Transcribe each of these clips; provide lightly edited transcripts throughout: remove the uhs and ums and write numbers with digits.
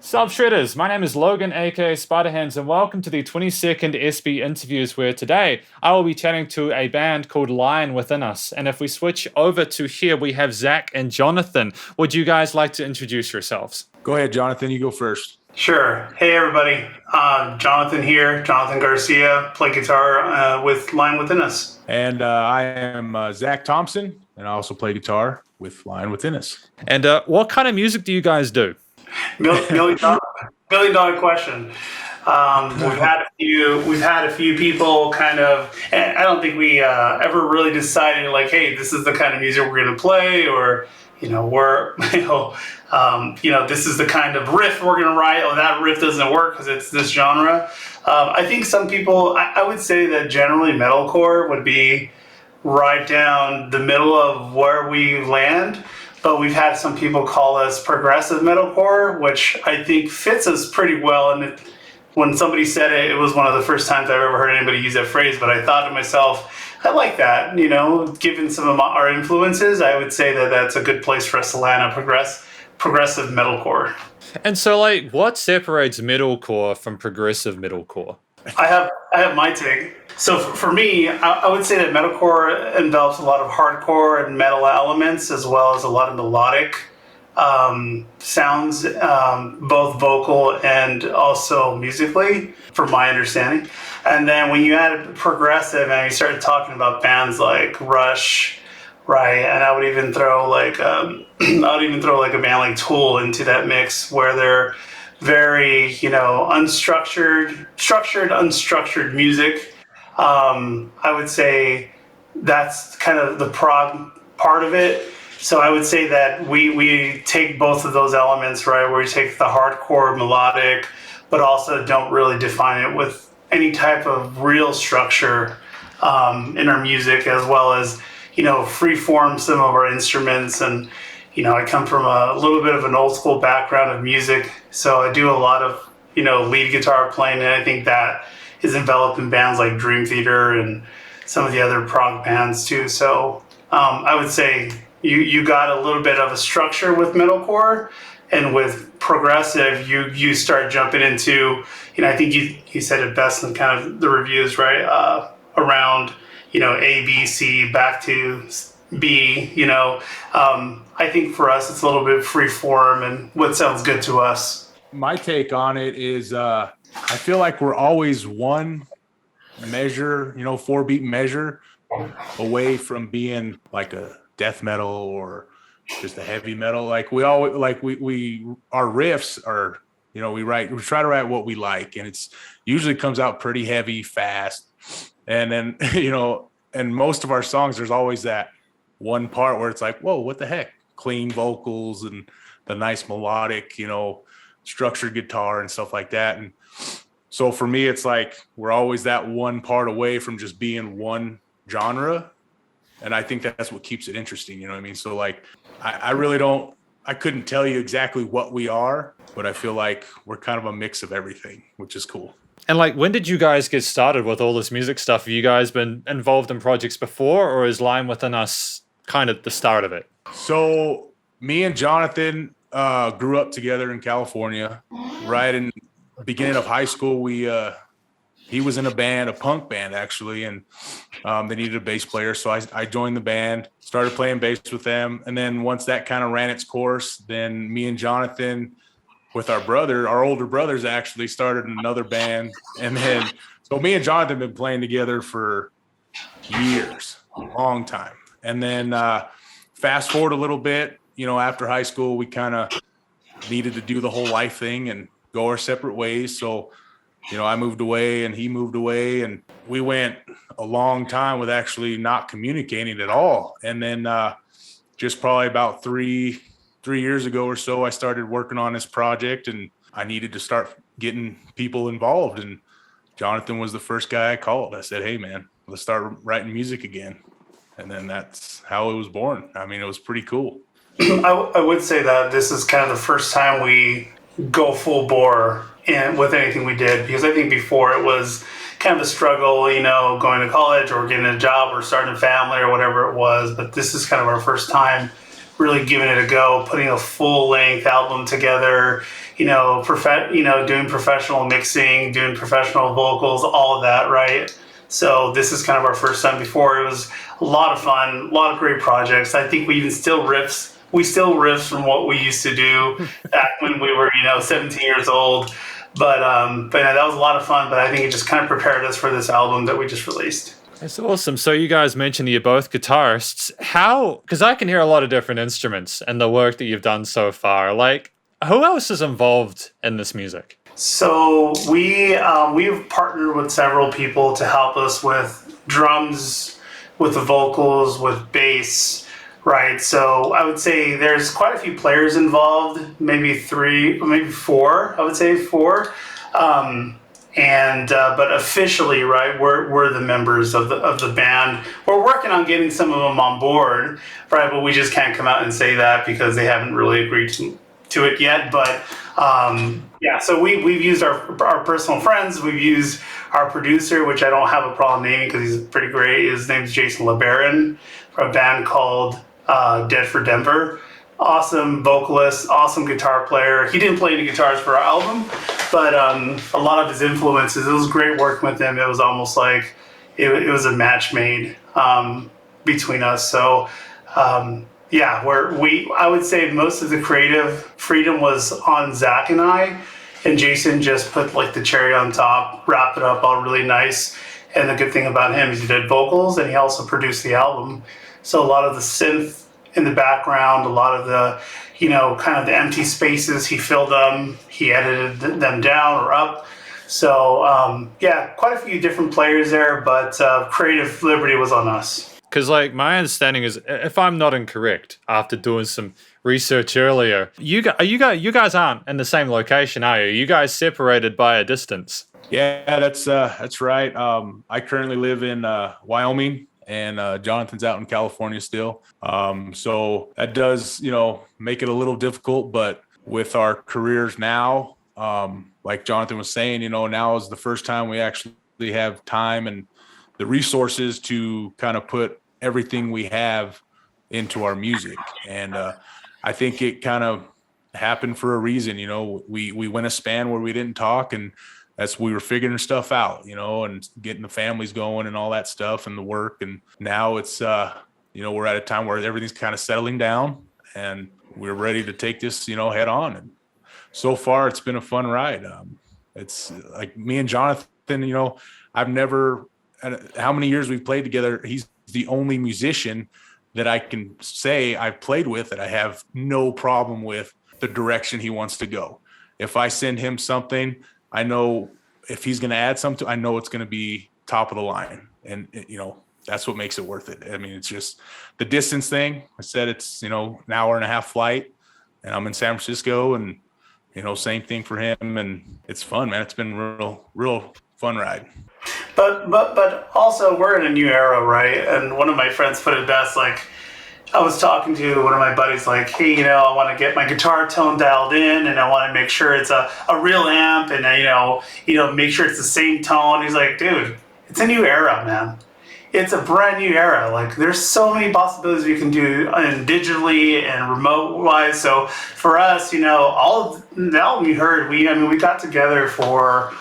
Sup Shredders, my name is Logan aka Spiderhands and welcome to the 22nd SB interviews where today I will be chatting to a band called Lion Within Us. And if we switch over to here, we have Zack and Jonathan. Would you guys like to introduce yourselves? Go ahead, Jonathan, you go first. Sure. Hey, everybody. Jonathan here, Jonathan Garcia, play guitar with Lion Within Us. And I am Zach Thompson, and I also play guitar with Lion Within Us. And what kind of music do you guys do? Million dollar question. We've had a few people kind of, and I don't think we ever really decided like, hey, this is the kind of music we're going to play, or this is the kind of riff we're going to write. Oh, that riff doesn't work because it's this genre. I think some people, I would say that generally metalcore would be right down the middle of where we land. But we've had some people call us progressive metalcore, which I think fits us pretty well. And when somebody said it, it was one of the first times I've ever heard anybody use that phrase. But I thought to myself, I like that. Given some of our influences, I would say that that's a good place for us to land on progressive metalcore. And so, what separates metalcore from progressive metalcore? I have my take. So for me, I would say that metalcore envelops a lot of hardcore and metal elements, as well as a lot of melodic sounds, both vocal and also musically, from my understanding. And then when you add progressive and you started talking about bands like Rush, right, and I would even throw like a band like Tool into that mix, where they're very unstructured music. I would say that's kind of the prog part of it. So I would say that we take both of those elements, right, where we take the hardcore melodic, but also don't really define it with any type of real structure in our music, as well as, free form some of our instruments. And, I come from a little bit of an old school background of music, so I do a lot of, lead guitar playing, and I think that is enveloped in bands like Dream Theater and some of the other prog bands too. So I would say you got a little bit of a structure with metalcore, and with progressive, you start jumping into, I think you said it best in kind of the reviews, right? Around, A, B, C, back to B, I think for us, it's a little bit free form and what sounds good to us. My take on it is I feel like we're always one measure, 4-beat measure away from being like a death metal or just a heavy metal. Like we always, our riffs are, we try to write what we like, and it's usually comes out pretty heavy, fast. And then, and most of our songs, there's always that one part where it's like, whoa, what the heck? Clean vocals and the nice melodic, structured guitar and stuff like that. And so for me, it's like we're always that one part away from just being one genre. And I think that's what keeps it interesting. You know what I mean? So like, I couldn't tell you exactly what we are, but I feel like we're kind of a mix of everything, which is cool. And when did you guys get started with all this music stuff? Have you guys been involved in projects before, or is Lion Within Us kind of the start of it? So me and Jonathan grew up together in California. Right in the beginning of high school, he was in a punk band actually, and they needed a bass player. So I joined the band, started playing bass with them. And then once that kind of ran its course, then me and Jonathan with our older brothers actually started another band. And then, so me and Jonathan have been playing together for years, a long time. And then fast forward a little bit, after high school, we kind of needed to do the whole life thing and go our separate ways. So, I moved away and he moved away, and we went a long time with actually not communicating at all. And then just probably about three years ago or so, I started working on this project, and I needed to start getting people involved. And Jonathan was the first guy I called. I said, hey man, let's start writing music again. And then that's how it was born. I mean, it was pretty cool. I would say that this is kind of the first time we go full bore with anything we did, because I think before it was kind of a struggle, going to college or getting a job or starting a family or whatever it was. But this is kind of our first time really giving it a go, putting a full length album together, doing professional mixing, doing professional vocals, all of that, right? So this is kind of our first time. Before, it was a lot of fun, a lot of great projects. I think we still riff from what we used to do back when we were 17 years old. But yeah, that was a lot of fun. But I think it just kind of prepared us for this album that we just released. That's awesome. So you guys mentioned you're both guitarists. How? Because I can hear a lot of different instruments and the work that you've done so far. Like, who else is involved in this music? So we've partnered with several people to help us with drums, with the vocals, with bass, right? So I would say there's quite a few players involved, maybe 3, maybe 4. I would say 4. But officially, right, we're the members of the band. We're working on getting some of them on board, right? But we just can't come out and say that because they haven't really agreed to it yet. But yeah, so we've used our personal friends. We've used our producer, which I don't have a problem naming because he's pretty great. His name's Jason LeBaron, from a band called Dead for Denver. Awesome vocalist, awesome guitar player. He didn't play any guitars for our album, but a lot of his influences. It was great working with him. It was almost like it was a match made between us. So yeah, I would say most of the creative freedom was on Zack and I, and Jason just put like the cherry on top, wrapped it up all really nice. And the good thing about him is he did vocals and he also produced the album. So a lot of the synth in the background, a lot of the, kind of the empty spaces, he filled them, he edited them down or up. So yeah, quite a few different players there, but creative liberty was on us. Because, like, my understanding is, if I'm not incorrect, after doing some research earlier, you guys aren't in the same location, are you? You guys separated by a distance. Yeah, that's right. I currently live in Wyoming, and Jonathan's out in California still. So that does, make it a little difficult. But with our careers now, like Jonathan was saying, now is the first time we actually have time and the resources to kind of put everything we have into our music. And I think it kind of happened for a reason. We went a span where we didn't talk, and we were figuring stuff out, and getting the families going and all that stuff and the work. And now it's, we're at a time where everything's kind of settling down and we're ready to take this, head on. And so far it's been a fun ride. It's like me and Jonathan, I've never, how many years we've played together. He's the only musician that I can say I've played with that I have no problem with the direction he wants to go. If I send him something, I know if he's going to add something, I know it's going to be top of the line. And, that's what makes it worth it. I mean, it's just the distance thing. I said it's, an hour and a half flight, and I'm in San Francisco, and, same thing for him. And it's fun, man. It's been real fun ride. But also we're in a new era, right? And one of my friends put it best, like, I was talking to one of my buddies, like, hey, I want to get my guitar tone dialed in, and I want to make sure it's a real amp, and make sure it's the same tone. He's like, dude, it's a new era, man. It's a brand new era. Like, there's so many possibilities you can do digitally and remote wise. So for us, all of the album you heard, we got together for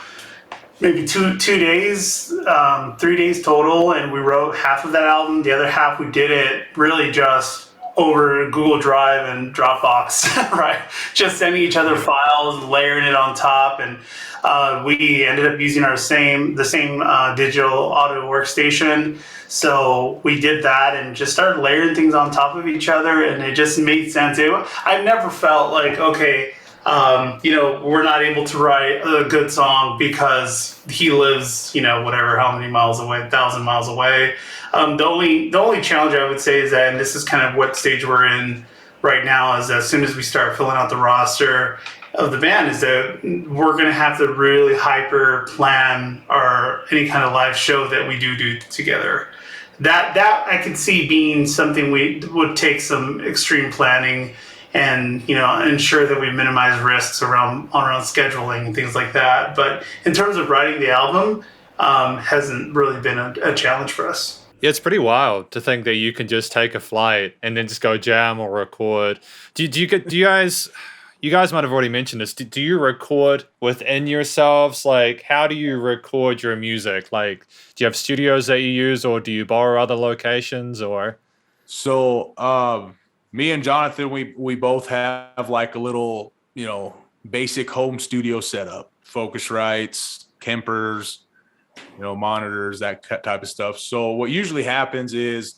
maybe two days, 3 days total, and we wrote half of that album. The other half, we did it really just over Google Drive and Dropbox, right? Just sending each other files, layering it on top, and we ended up using the same digital audio workstation. So we did that and just started layering things on top of each other, and it just made sense. I've never felt like, okay, we're not able to write a good song because he lives, whatever, how many miles away, 1,000 miles away. The only challenge I would say is that, and this is kind of what stage we're in right now, is as soon as we start filling out the roster of the band, is that we're going to have to really hyper plan any kind of live show that we do together. That I could see being something we would take some extreme planning and ensure that we minimize risks around scheduling and things like that. But in terms of writing the album, hasn't really been a challenge for us. Yeah, it's pretty wild to think that you can just take a flight and then just go jam or record. Do you guys, You guys might have already mentioned this. Do you record within yourselves? Like, how do you record your music? Like, do you have studios that you use, or do you borrow other locations, or? So me and Jonathan, we both have like a little, basic home studio setup, Focusrites, Kempers, monitors, that type of stuff. So what usually happens is,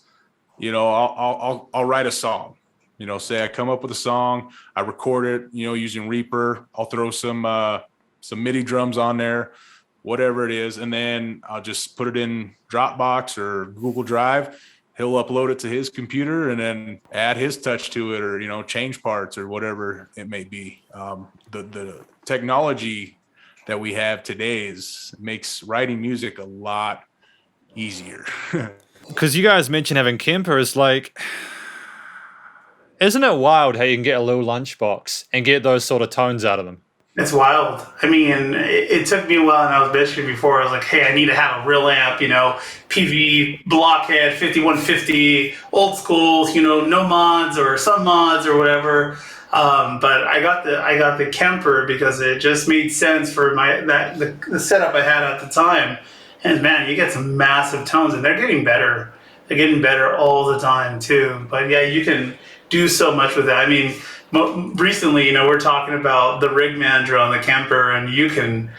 I'll write a song. Say I come up with a song, I record it, using Reaper. I'll throw some MIDI drums on there, whatever it is, and then I'll just put it in Dropbox or Google Drive. He'll upload it to his computer and then add his touch to it, or change parts or whatever it may be. The technology that we have today makes writing music a lot easier. Because you guys mentioned having Kemper, is like, isn't it wild how you can get a little lunchbox and get those sort of tones out of them? It's wild. I mean, it took me a while, and I was bitching before. I was like, hey, I need to have a real amp, PV blockhead 5150, old school, no mods or some mods or whatever. But I got the Kemper because it just made sense for the setup I had at the time. And man, you get some massive tones, and they're getting better. They're getting better all the time too. But yeah, you can do so much with that. I mean, recently, we're talking about the rig manager on the Kemper, and you can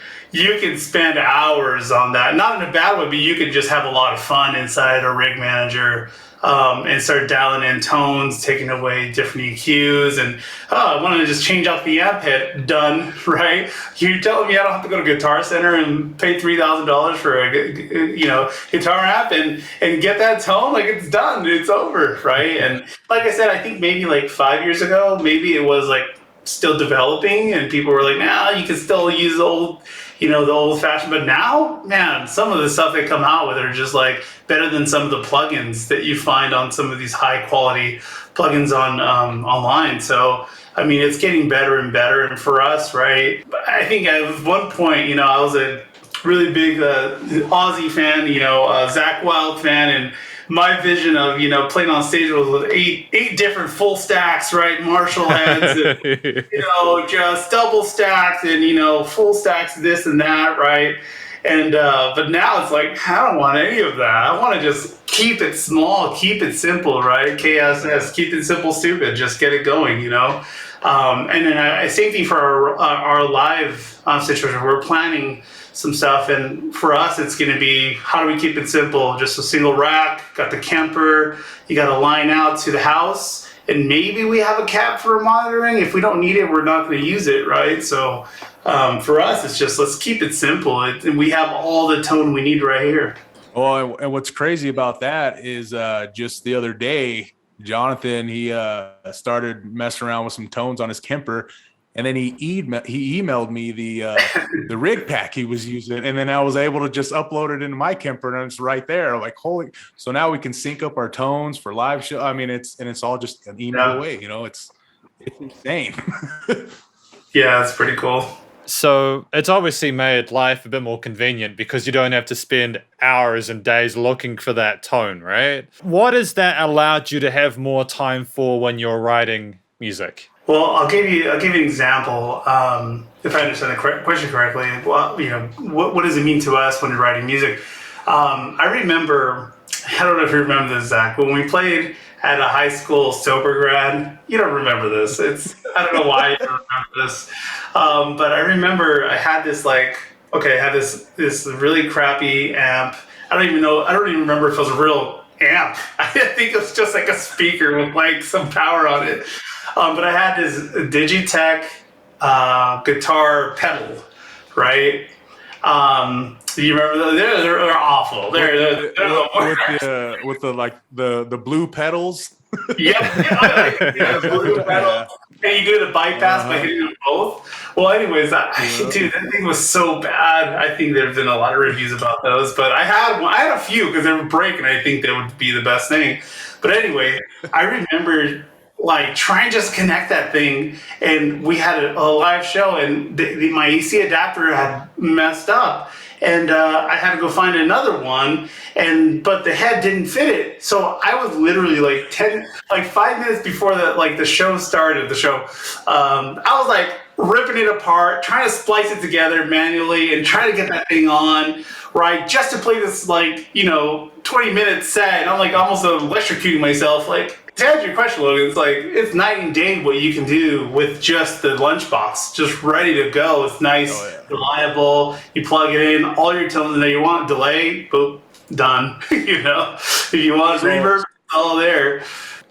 spend hours on that. Not in a bad way, but you can just have a lot of fun inside a rig manager, and start dialing in tones, taking away different EQs, and I want to just change out the amp head. Done, right? You're telling me I don't have to go to Guitar Center and pay $3,000 for a guitar amp and get that tone? Like, it's done, it's over, right? And like I said, I think maybe like 5 years ago, maybe it was like still developing, and people were like, "Nah, you can still use the old fashioned." But now, man, some of the stuff they come out with are just like better than some of the plugins that you find on some of these high quality plugins on online. So, I mean, it's getting better and better. And for us, right, I think at one point, I was a really big Aussie fan, Zach Wild fan, and my vision of playing on stage was with eight different full stacks, right? Marshall heads, and, just double stacks and full stacks, this and that, right? And but now it's like, I don't want any of that. I want to just keep it small, keep it simple, right? KSS, keep it simple, stupid. Just get it going, And then same thing for our live situation. We're planning some stuff, and for us it's going to be, how do we keep it simple? Just a single rack, got the Kemper, you got a line out to the house, and maybe we have a cab for monitoring. If we don't need it, we're not going to use it, right? So for us, it's just, let's keep it simple, and we have all the tone we need right here. Oh, and what's crazy about that is just the other day, Jonathan, he started messing around with some tones on his Kemper, and then he emailed me the rig pack he was using, and then I was able to just upload it into my Kemper, and it's right there. I'm like, holy! So now we can sync up our tones for live show. I mean, it's all just an email away. It's insane. Yeah, it's pretty cool. So it's obviously made life a bit more convenient because you don't have to spend hours and days looking for that tone, right? What has that allowed you to have more time for when you're writing music? Well, I'll give you an example. If I understand the question correctly, well, what does it mean to us when you're writing music? I remember, I don't know if you remember this, Zach, but when we played at a high school sober grad, you don't remember this. I don't know why you don't remember this. But I remember I had this this really crappy amp. I don't even remember if it was a real amp. I think it was just like a speaker with like some power on it. But I had this Digitech guitar pedal, right? Do you remember those? They're awful. They're with the blue pedals. Yep. Blue pedal. And you do the bypass by hitting them both. Well, anyways, dude, that thing was so bad. I think there's been a lot of reviews about those, but I had a few because they would break, and I think they would be the best thing. But anyway, I remember like try and just connect that thing. And we had a live show, and my AC adapter had messed up, and I had to go find another one, but the head didn't fit it. So I was literally like 5 minutes before the show started. I was like ripping it apart, trying to splice it together manually, and trying to get that thing on right just to play this 20-minute set. And I'm like almost electrocuting myself. Like, to answer your question, Logan, it's like it's night and day what you can do with just the lunchbox, just ready to go. It's nice, reliable. You plug it in, all your tones that you want, delay, boop, done. If you want reverb, it's all there.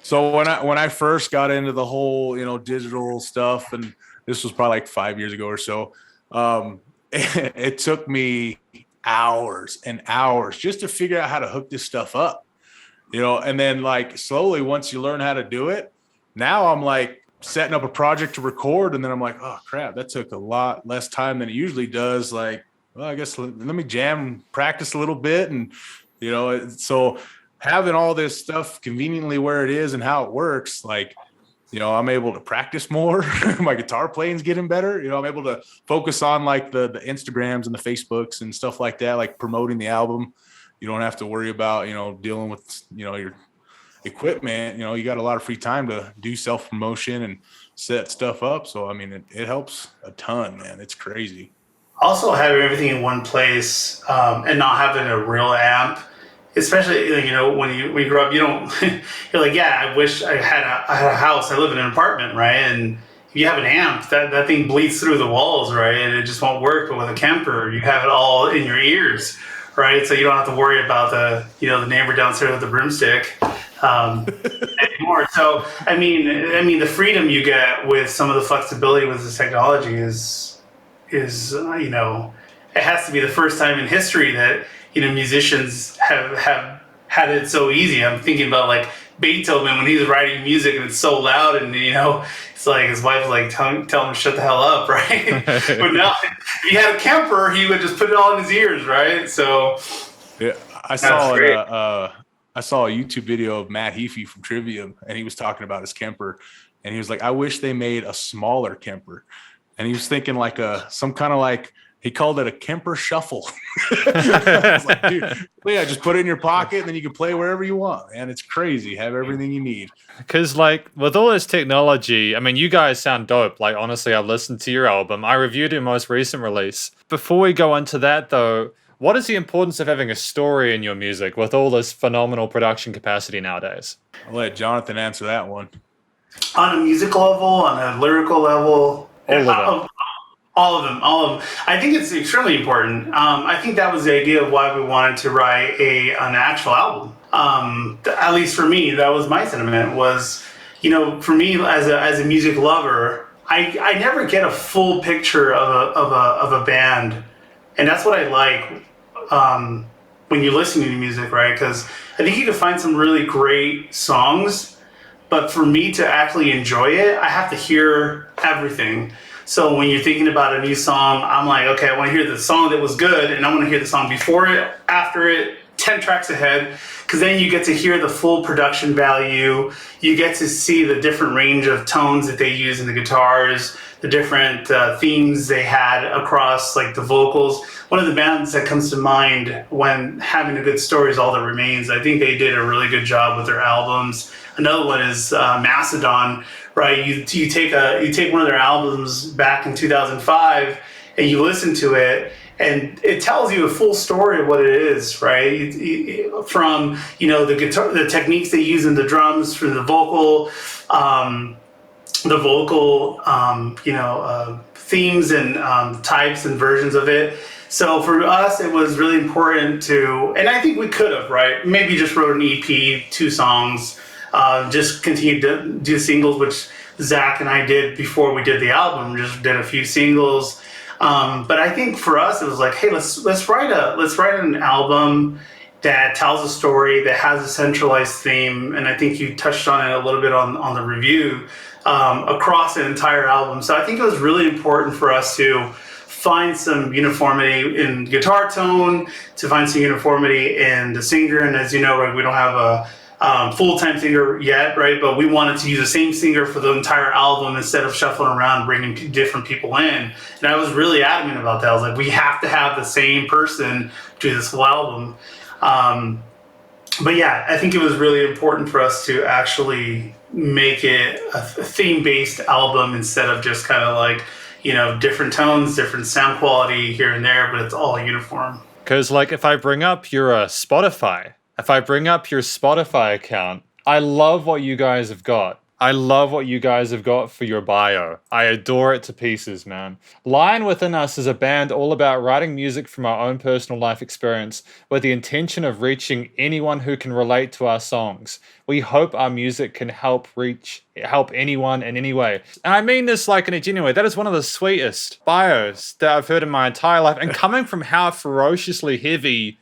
So when I first got into the whole digital stuff, and this was probably like 5 years ago or so, it took me hours and hours just to figure out how to hook this stuff up. And then like slowly, once you learn how to do it, now I'm like setting up a project to record. And then I'm like, oh crap, that took a lot less time than it usually does. Like, well, I guess let me jam, practice a little bit. And, so having all this stuff conveniently where it is and how it works, like, I'm able to practice more. My guitar playing's getting better. I'm able to focus on like the Instagrams and the Facebooks and stuff like that, like promoting the album. You don't have to worry about, dealing with, your equipment. You got a lot of free time to do self-promotion and set stuff up. So, I mean, it helps a ton, man. It's crazy. Also having everything in one place and not having a real amp, especially, when we grew up, you're like, yeah, I wish I had a house. I live in an apartment, right? And if you have an amp, that thing bleeds through the walls, right? And it just won't work. But with a Kemper, you have it all in your ears. Right, so you don't have to worry about the neighbor downstairs with the broomstick anymore. So I mean, the freedom you get with some of the flexibility with this technology is it has to be the first time in history that musicians have had it so easy. I'm thinking about like Beethoven when he was writing music and it's so loud, and it's like his wife was like tell him to shut the hell up, right? But now if he had a Kemper, he would just put it all in his ears, right? So yeah, I saw a YouTube video of Matt Heafy from Trivium, and he was talking about his Kemper, and he was like, I wish they made a smaller Kemper. And he was thinking like some kind of like, he called it a Kemper shuffle. I was like, dude, yeah, just put it in your pocket and then you can play wherever you want. And it's crazy. Have everything you need. Because like with all this technology, I mean, you guys sound dope. Like, honestly, I've listened to your album. I reviewed your most recent release. Before we go into that though, what is the importance of having a story in your music with all this phenomenal production capacity nowadays? I'll let Jonathan answer that one. On a musical level, on a lyrical level, all of them. All of them. I think it's extremely important. I think that was the idea of why we wanted to write an actual album. At least for me, that was my sentiment. Was for me as a music lover, I never get a full picture of a band, and that's what I like when you're listening to music, right? Because I think you can find some really great songs, but for me to actually enjoy it, I have to hear everything. So when you're thinking about a new song, I'm like, okay, I want to hear the song that was good, and I want to hear the song before it, after it, 10 tracks ahead, because then you get to hear the full production value. You get to see the different range of tones that they use in the guitars, the different themes they had across like the vocals. One of the bands that comes to mind when having a good story is All That Remains. I think they did a really good job with their albums. Another one is Mastodon, right? You take one of their albums back in 2005 and you listen to it, and it tells you a full story of what it is, right? From the guitar, the techniques they use in the drums, from the vocal, themes and types and versions of it. So for us, it was really important to, and I think we could have, right? Maybe just wrote an EP, 2 songs, just continued to do singles, which Zack and I did before we did the album. Just did a few singles. But I think for us, it was like, hey, let's write an album that tells a story, that has a centralized theme, and I think you touched on it a little bit on the review, across the entire album. So I think it was really important for us to find some uniformity in guitar tone, to find some uniformity in the singer. And as you know, we don't have full-time singer yet, right? But we wanted to use the same singer for the entire album instead of shuffling around, bringing different people in. And I was really adamant about that. I was like, we have to have the same person do this whole album. But yeah, I think it was really important for us to actually make it a theme-based album instead of just kind of like, different tones, different sound quality here and there, but it's all uniform. Because, like, if I bring up your Spotify account, I love what you guys have got. I love what you guys have got for your bio. I adore it to pieces, man. Lion Within Us is a band all about writing music from our own personal life experience with the intention of reaching anyone who can relate to our songs. We hope our music can help anyone in any way. And I mean this like in a genuine way. That is one of the sweetest bios that I've heard in my entire life. And coming from how ferociously heavy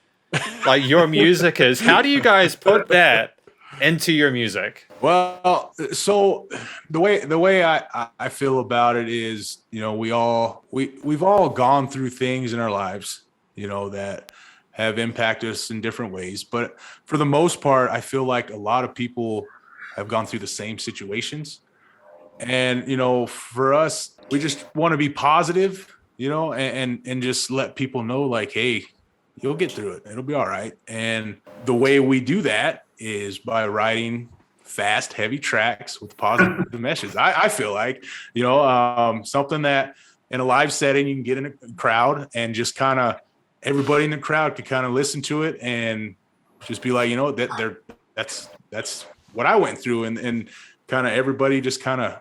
like your music is, how do you guys put that into your music? Well, so the way I feel about it is, we've all gone through things in our lives, that have impacted us in different ways. But for the most part, I feel like a lot of people have gone through the same situations. And, for us, we just want to be positive, and just let people know like, hey, you'll get through it. It'll be all right. And the way we do that is by writing fast, heavy tracks with positive messages. I feel like, something that in a live setting, you can get in a crowd and just kind of everybody in the crowd could kind of listen to it and just be like, that's what I went through. And kind of everybody just kind of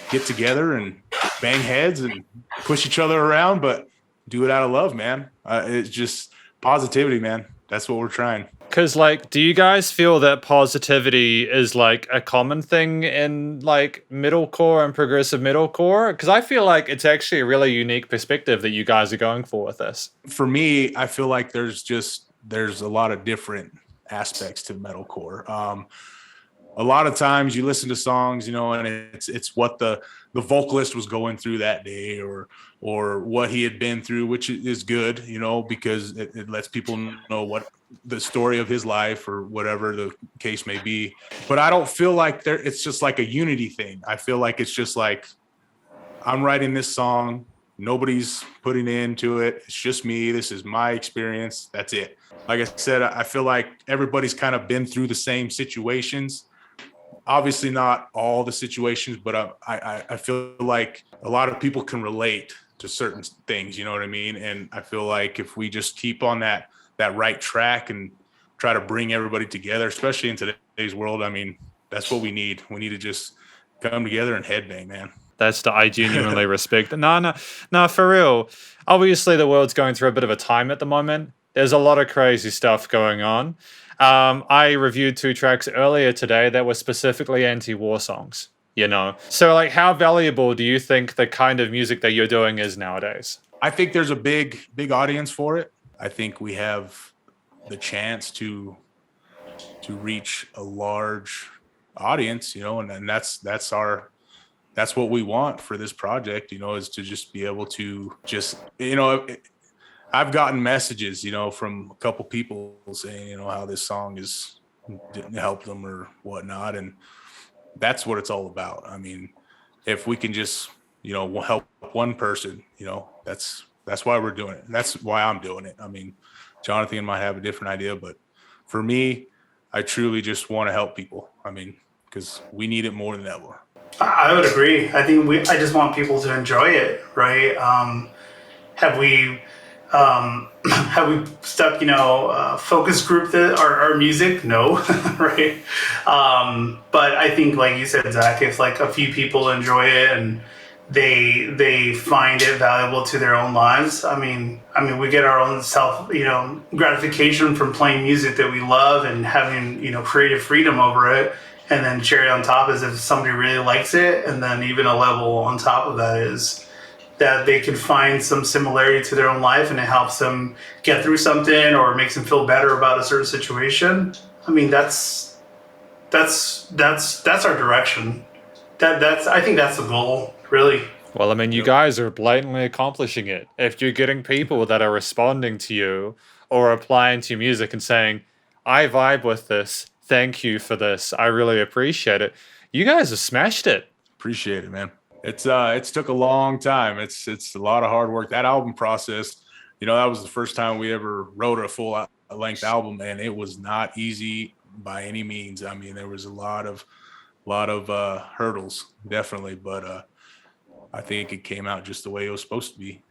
get together and bang heads and push each other around, but do it out of love, man. It's just positivity, man. That's what we're trying. Because, like, do you guys feel that positivity is, like, a common thing in, like, metalcore and progressive metalcore? Because I feel like it's actually a really unique perspective that you guys are going for with this. For me, I feel like there's a lot of different aspects to metalcore. A lot of times you listen to songs, and it's what the vocalist was going through that day or what he had been through, which is good, because it lets people know what the story of his life or whatever the case may be. But I don't feel like it's just like a unity thing. I feel like it's just like, I'm writing this song. Nobody's putting into it. It's just me. This is my experience. That's it. Like I said, I feel like everybody's kind of been through the same situations. Obviously not all the situations, but I feel like a lot of people can relate to certain things, you know what I mean? And I feel like if we just keep on that right track and try to bring everybody together, especially in today's world, I mean, that's what we need. We need to just come together and headbang, man. That's the I genuinely respect. No, for real. Obviously, the world's going through a bit of a time at the moment. There's a lot of crazy stuff going on. I reviewed 2 tracks earlier today that were specifically anti-war songs, So, like, how valuable do you think the kind of music that you're doing is nowadays? I think there's a big audience for it. I think we have the chance to reach a large audience, and that's what we want for this project, is to just be able to just, I've gotten messages, from a couple people saying, how this song didn't help them or whatnot. And that's what it's all about. I mean, if we can just, help one person, that's why we're doing it. And that's why I'm doing it. I mean, Jonathan might have a different idea, but for me, I truly just want to help people. I mean, because we need it more than ever. I would agree. I think I just want people to enjoy it, right? Have we stuck, focus group our music? No, right? But I think, like you said, Zach, if like a few people enjoy it and they find it valuable to their own lives, I mean, we get our own self, gratification from playing music that we love and having, creative freedom over it. And then cherry on top is if somebody really likes it, and then even a level on top of that is that they can find some similarity to their own life and it helps them get through something or makes them feel better about a certain situation. I mean, that's our direction. I think that's the goal, really. Well, I mean, you guys are blatantly accomplishing it. If you're getting people that are responding to you or applying to your music and saying, I vibe with this, Thank you for this. I really appreciate it. You guys have smashed it. Appreciate it, man. It's took a long time. It's a lot of hard work. That album process, that was the first time we ever wrote a full length album, and it was not easy by any means. I mean, there was a lot of hurdles, definitely, but I think it came out just the way it was supposed to be.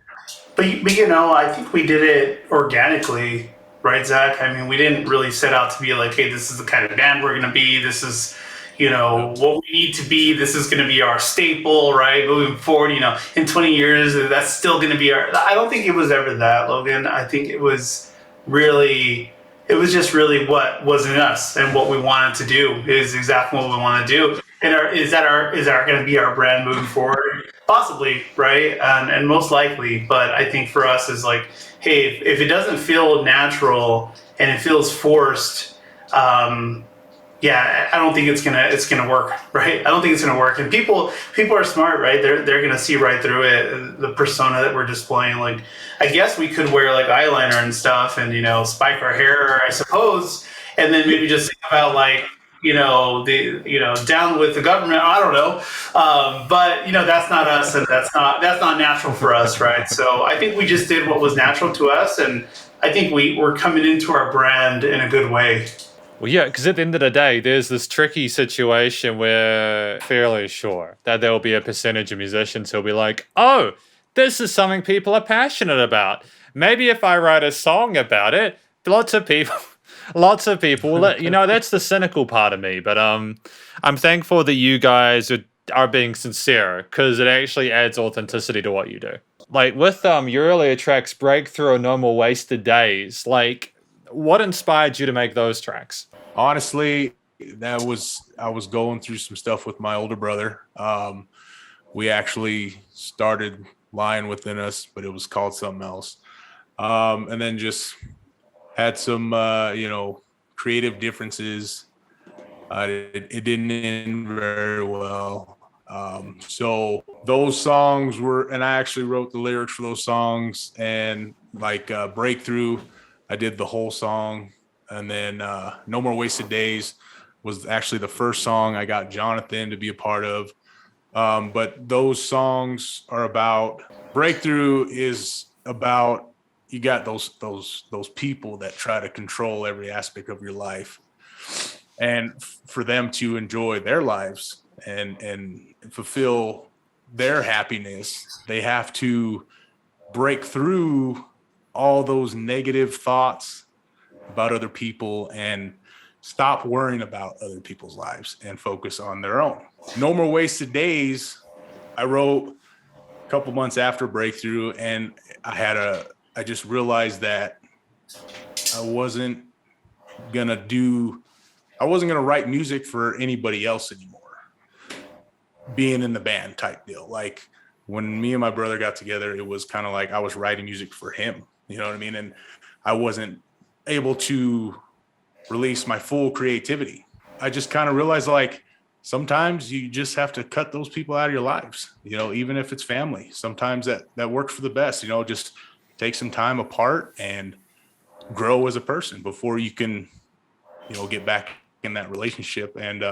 But I think we did it organically, right, Zach? I mean, we didn't really set out to be like, hey, this is the kind of band we're going to be. This is, what we need to be. This is going to be our staple, right? Moving forward, in 20 years, that's still going to be I don't think it was ever that, Logan. I think it was just really what was in us and what we wanted to do is exactly what we want to do. And is that going to be our brand moving forward? Possibly, right? And most likely, but I think for us is like, hey, if it doesn't feel natural and it feels forced, I don't think it's gonna work, right? I don't think it's gonna work. And people are smart, right? They're gonna see right through it. The persona that we're displaying, like, I guess we could wear like eyeliner and stuff, and spike our hair, I suppose, and then maybe just think about like, down with the government. I don't know, but that's not us, and that's not natural for us, right? So I think we just did what was natural to us, and I think we're coming into our brand in a good way. Well, yeah, because at the end of the day, there's this tricky situation where fairly sure that there will be a percentage of musicians who'll be like, oh, this is something people are passionate about. Maybe if I write a song about it, lots of people, that's the cynical part of me. But I'm thankful that you guys are being sincere, because it actually adds authenticity to what you do. Like with your earlier tracks, Breakthrough or No More Wasted Days, like, what inspired you to make those tracks? Honestly, I was going through some stuff with my older brother. We actually started Lying Within Us, but it was called something else. And then just had some, creative differences. It didn't end very well. So those songs and I actually wrote the lyrics for those songs, and like Breakthrough, I did the whole song, and then No More Wasted Days was actually the first song I got Jonathan to be a part of. But those songs are about, Breakthrough is about, you got those people that try to control every aspect of your life, and for them to enjoy their lives and fulfill their happiness, they have to break through all those negative thoughts about other people and stop worrying about other people's lives and focus on their own. No More Wasted Days, I wrote a couple months after Breakthrough, and I just realized that I wasn't gonna write music for anybody else anymore, being in the band type deal. Like when me and my brother got together, it was kind of like I was writing music for him. You know what I mean? And I wasn't able to release my full creativity. I just kind of realized, like, sometimes you just have to cut those people out of your lives, even if it's family. Sometimes that works for the best, just take some time apart and grow as a person before you can, get back in that relationship. And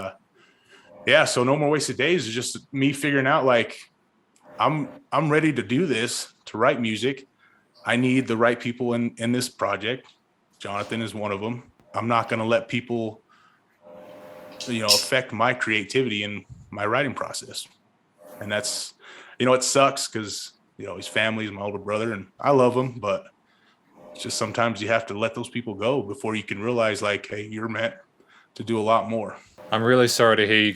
so No More Wasted Days is just me figuring out, like, I'm ready to do this, to write music. I need the right people in this project. Jonathan is one of them. I'm not going to let people, affect my creativity and my writing process. And that's, it sucks because, his family is my older brother and I love him, but it's just sometimes you have to let those people go before you can realize, like, hey, you're meant to do a lot more. I'm really sorry to hear you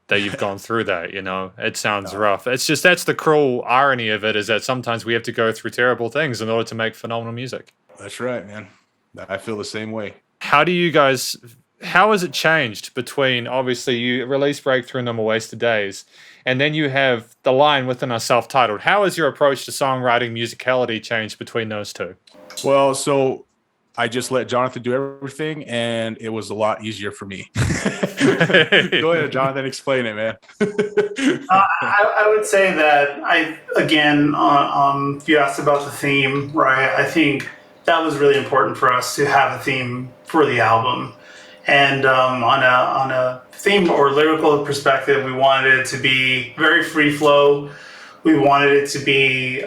that you've gone through that. It sounds rough. It's just, that's the cruel irony of it, is that sometimes we have to go through terrible things in order to make phenomenal music. That's right, man. I feel the same way. How has it changed between, obviously you released Breakthrough and No More Wasted Days, and then you have the Lying Within Us self-titled. How has your approach to songwriting musicality changed between those two? Well, so I just let Jonathan do everything, and it was a lot easier for me. Go ahead, Jonathan, explain it, man. I would say that you asked about the theme, right? I think that was really important for us to have a theme for the album. And on a theme or lyrical perspective, we wanted it to be very free flow. We wanted it to be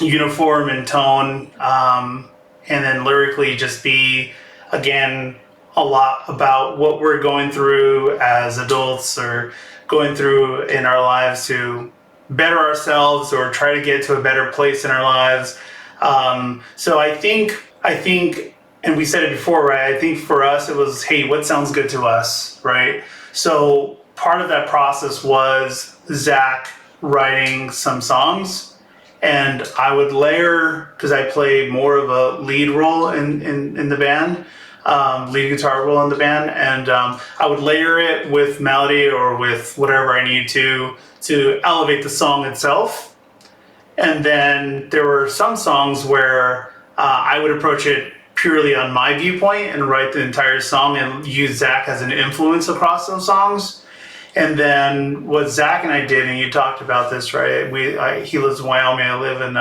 uniform in tone, and then lyrically just be, again, a lot about what we're going through as adults or going through in our lives to better ourselves or try to get to a better place in our lives. So I think, and we said it before, right? I think for us it was, hey, what sounds good to us, right? So part of that process was Zach writing some songs, and I would layer, because I play more of a lead role in the band, lead guitar role in the band, and I would layer it with melody or with whatever I need to elevate the song itself. And then there were some songs where I would approach it purely on my viewpoint and write the entire song and use Zach as an influence across those songs. And then what Zach and I did, and you talked about this, right? He lives in Wyoming, I live in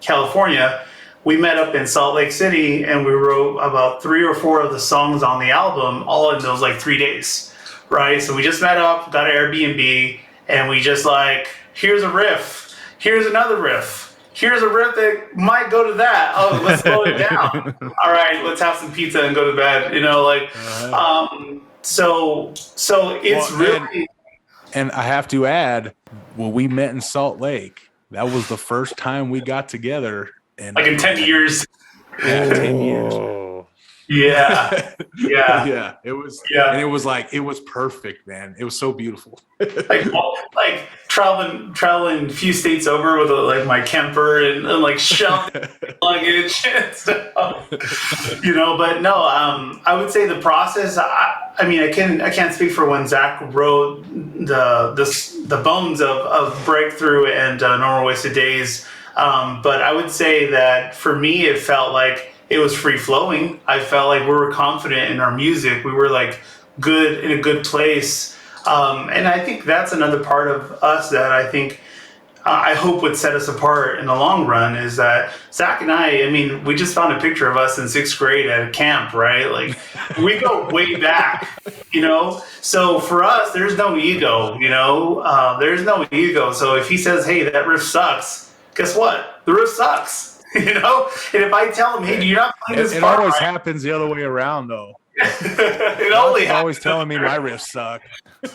California. We met up in Salt Lake City and we wrote about 3 or 4 of the songs on the album all in those like 3 days, right? So we just met up, got an Airbnb, and we just like, here's a riff, here's another riff, here's a riff that might go to that. Oh, let's slow it down. All right, let's have some pizza and go to bed. You know, like, so it's really. And I have to add, when we met in Salt Lake, that was the first time we got together. And like in 10 years. Yeah, 10 years. Yeah. Yeah. Yeah. It was, and it was like, it was perfect, man. It was so beautiful. like traveling a few states over with like my Kemper and like shelf luggage and stuff, you know. But no, I would say the process. I mean, I can't speak for when Zach wrote the bones of Breakthrough and Normal Wasted Days, but I would say that for me, it felt like it was free flowing. I felt like we were confident in our music. We were like good in a good place. And I think that's another part of us that I think I hope would set us apart in the long run is that Zach and I mean, we just found a picture of us in 6th grade at a camp, right? Like we go way back, you know? So for us, there's no ego, you know? There's no ego. So if he says, hey, that riff sucks, guess what? The riff sucks, you know? And if I tell him, hey, you're not playing this part, it always happens the other way around, though. It only happens. Always telling me my riffs suck.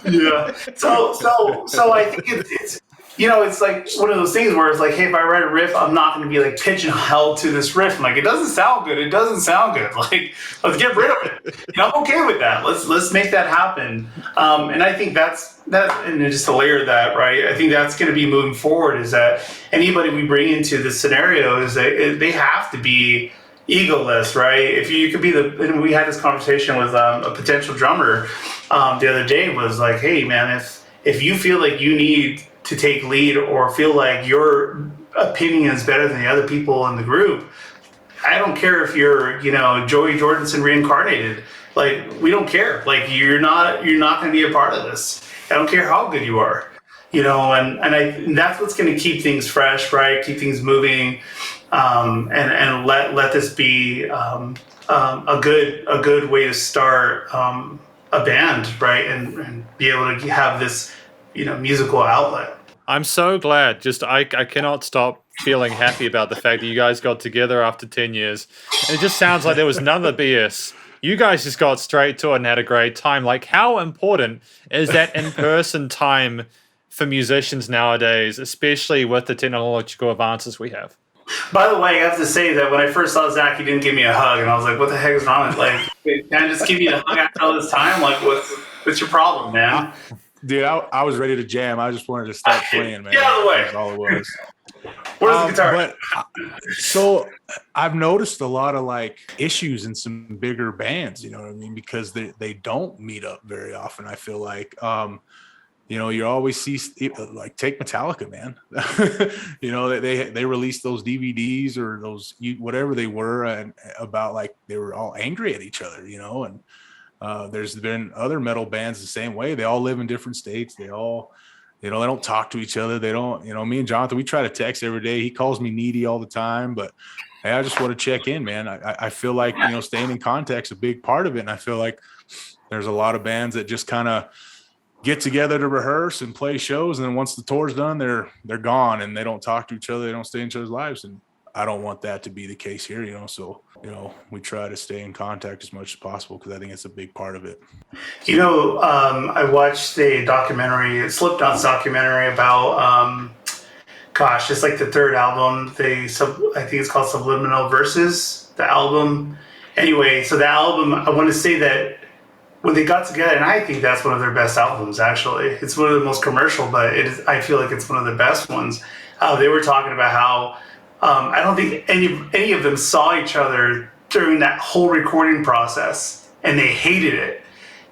Yeah. So I think it's you know, it's like one of those things where it's like, hey, if I write a riff, I'm not going to be like pigeonholed to this riff. I'm like, it doesn't sound good. It doesn't sound good. Like, let's get rid of it. You know, I'm okay with that. Let's make that happen. And I think that's that. And just to layer that, right? I think that's going to be moving forward. Is that anybody we bring into this scenario is that they have to be egoless, right? If you could be and we had this conversation with a potential drummer the other day. Was like, hey, man, if you feel like you need to take lead or feel like your opinion is better than the other people in the group, I don't care if you're, you know, Joey Jordison reincarnated. Like, we don't care. Like, you're not going to be a part of this. I don't care how good you are, you know. And that's what's going to keep things fresh, right? Keep things moving, and let this be a good way to start a band, right? And be able to have this, you know, musical outlet. I'm so glad. I cannot stop feeling happy about the fact that you guys got together after 10 years. And it just sounds like there was none of the BS. You guys just got straight to it and had a great time. Like, how important is that in-person time for musicians nowadays, especially with the technological advances we have? By the way, I have to say that when I first saw Zach, he didn't give me a hug. And I was like, what the heck is wrong with, like, can I just give you a hug after all this time? Like, what's your problem, man? Dude, I was ready to jam. I just wanted to start playing, man. Get out of the way. That's all it was. Where's the guitar? But so I've noticed a lot of like issues in some bigger bands, you know what I mean? Because they don't meet up very often. I feel like, you know, you always see, like, take Metallica, man. You know, they released those DVDs or those whatever they were, and about like they were all angry at each other, you know. And there's been other metal bands the same way. They all live in different states. They all, you know, they don't talk to each other. They don't, you know, me and Jonathan, we try to text every day. He calls me needy all the time, but hey, I just want to check in, man. I feel like, you know, staying in contact is a big part of it. And I feel like there's a lot of bands that just kind of get together to rehearse and play shows. And then once the tour's done, they're gone and they don't talk to each other. They don't stay in each other's lives. And I don't want that to be the case here, you know? So, you know, we try to stay in contact as much as possible because I think it's a big part of it. You know, I watched a documentary, Slipknot's documentary about, gosh, it's like the third album. I think it's called Subliminal Verses, the album. Anyway, so the album, I want to say that when they got together, and I think that's one of their best albums, actually. It's one of the most commercial, but I feel like it's one of the best ones. They were talking about how I don't think any of them saw each other during that whole recording process, and they hated it.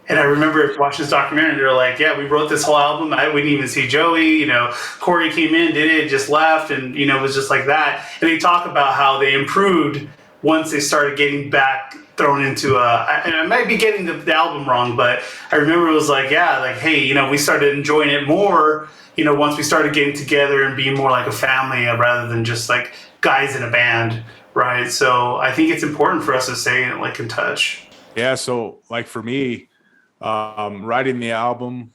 And I remember watching this documentary, they were like, yeah, we wrote this whole album. We didn't even see Joey. You know, Corey came in, did it, just left, and, you know, it was just like that. And they talk about how they improved once they started getting back thrown into and I might be getting the album wrong, but I remember it was like, yeah, like, hey, you know, we started enjoying it more, you know, once we started getting together and being more like a family rather than just like guys in a band, right? So I think it's important for us to stay like in touch. Yeah, so like for me, writing the album,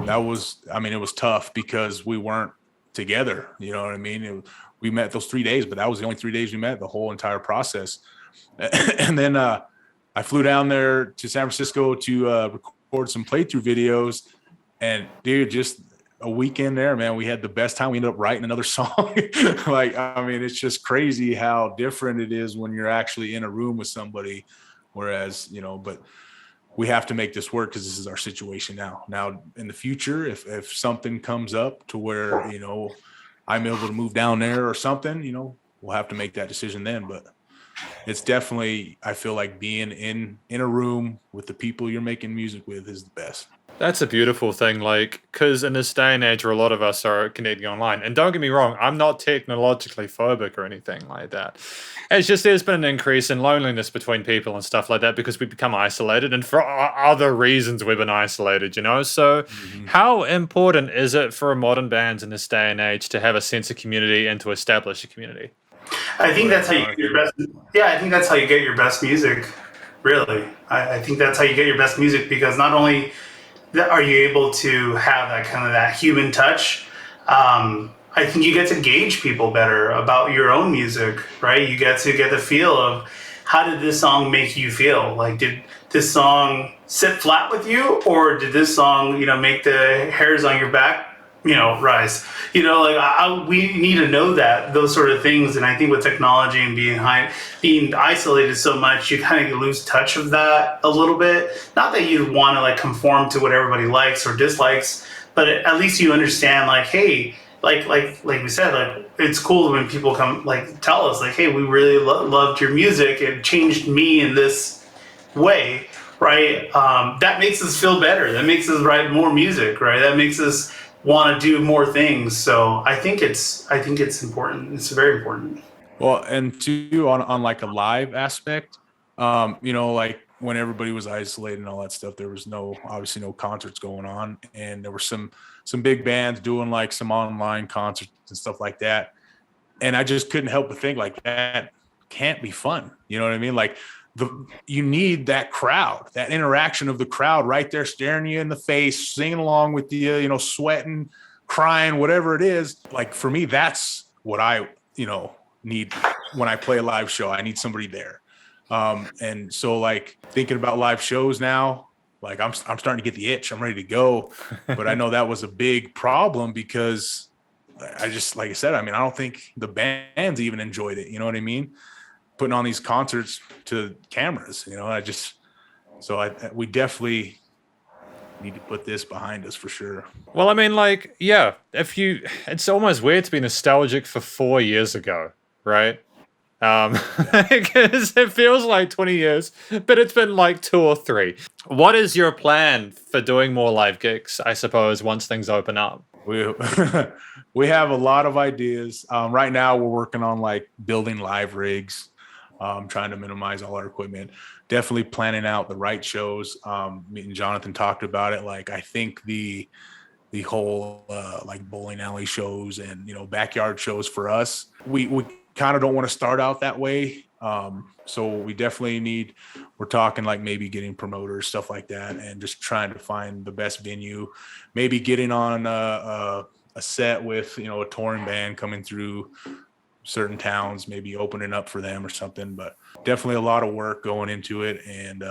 that was, I mean, it was tough because we weren't together, you know what I mean? We met those 3 days, but that was the only 3 days we met the whole entire process. And then I flew down there to San Francisco to record some playthrough videos. And dude, just a weekend there, man, we had the best time. We ended up writing another song. Like, I mean, it's just crazy how different it is when you're actually in a room with somebody. Whereas, you know, but we have to make this work because this is our situation now. Now, in the future, if something comes up to where, you know, I'm able to move down there or something, you know, we'll have to make that decision then. But it's definitely, I feel like being in a room with the people you're making music with is the best. That's a beautiful thing, like, because in this day and age where a lot of us are connecting online, and don't get me wrong, I'm not technologically phobic or anything like that. It's just there's been an increase in loneliness between people and stuff like that because we become isolated, and for other reasons we've been isolated, you know? So how important is it for modern bands in this day and age to have a sense of community and to establish a community? I think that's how you get your best. Yeah, I think that's how you get your best music. Really, I think that's how you get your best music because not only are you able to have that kind of that human touch, I think you get to gauge people better about your own music, right? You get to get the feel of how did this song make you feel? Like, did this song sit flat with you, or did this song, you know, make the hairs on your back, you know, rise? You know, like we need to know those sort of things. And I think with technology and being isolated so much, you kind of lose touch of that a little bit. Not that you want to like conform to what everybody likes or dislikes, but at least you understand, like, hey, like we said, like it's cool when people come like tell us like, hey, we really loved your music. It changed me in this way, right? That makes us feel better. That makes us write more music, right? That makes us want to do more things. So I think it's important. It's very important. Well, and too on like a live aspect, you know, like when everybody was isolated and all that stuff, there was obviously no concerts going on, and there were some big bands doing like some online concerts and stuff like that. And I just couldn't help but think like that can't be fun. You know what I mean? Like you need that crowd, that interaction of the crowd right there staring you in the face, singing along with you, you know, sweating, crying, whatever it is. Like for me, that's what I, you know, need when I play a live show. I need somebody there. And so like thinking about live shows now, like I'm starting to get the itch. I'm ready to go. But I know that was a big problem because I just, like I said, I mean, I don't think the bands even enjoyed it. You know what I mean? Putting on these concerts to cameras, you know, we definitely need to put this behind us for sure. Well, I mean, like, yeah, it's almost weird to be nostalgic for 4 years ago, right? Because it feels like 20 years, but it's been like 2 or 3. What is your plan for doing more live gigs, I suppose, once things open up? We have a lot of ideas. Right now we're working on like building live rigs, trying to minimize all our equipment, definitely planning out the right shows. Me and Jonathan talked about it. Like, I think the whole like bowling alley shows and, you know, backyard shows for us, we kind of don't want to start out that way. So we definitely we're talking like maybe getting promoters, stuff like that, and just trying to find the best venue, maybe getting on a set with, a touring band coming through certain towns, maybe opening up for them or something. But definitely a lot of work going into it, and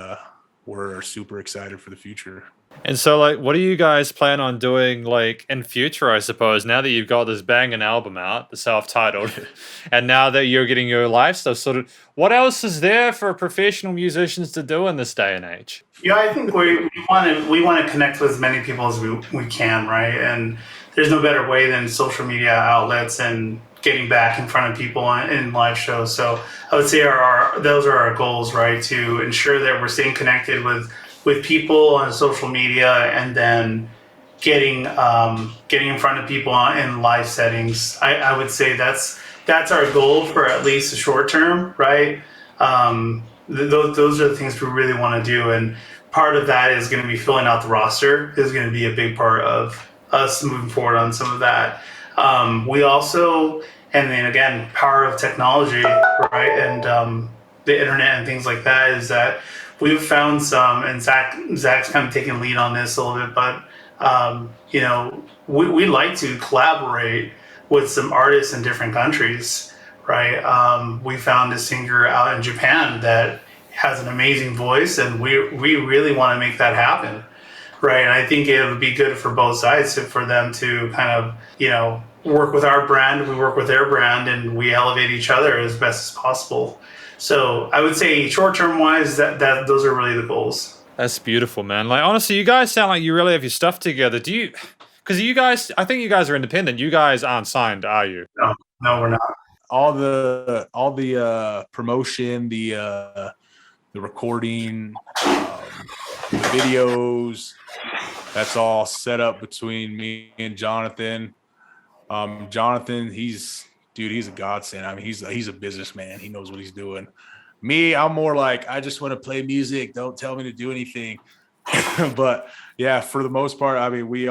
we're super excited for the future. And so, like, what do you guys plan on doing, like, in future, I suppose, now that you've got this banging album out, the self-titled, and now that you're getting your life stuff sorted, what else is there for professional musicians to do in this day and age? Yeah, I think we want to connect with as many people as we can, right? And there's no better way than social media outlets and getting back in front of people in live shows. So I would say those are our goals, right? To ensure that we're staying connected with people on social media, and then getting in front of people in live settings. I would say that's our goal for at least the short term, right? Those are the things we really want to do, and part of that is going to be filling out the roster. Is going to be a big part of us moving forward on some of that. We also, and then again, power of technology, right, and the internet and things like that, is that we've found some, and Zach's kind of taking lead on this a little bit, but we like to collaborate with some artists in different countries, right? We found a singer out in Japan that has an amazing voice, and we really want to make that happen, right? And I think it would be good for both sides for them to kind of, work with our brand, we work with their brand, and we elevate each other as best as possible. So I would say short-term wise, that those are really the goals. That's beautiful, man. Like, honestly, you guys sound like you really have your stuff together. Because you guys, I think you guys are independent. You guys aren't signed, are you? No, we're not. All the promotion, the recording, the videos, that's all set up between me and Jonathan. Jonathan, he's a godsend. I mean, he's a businessman. He knows what he's doing. Me, I'm more like, I just want to play music. Don't tell me to do anything. But yeah, for the most part, I mean, we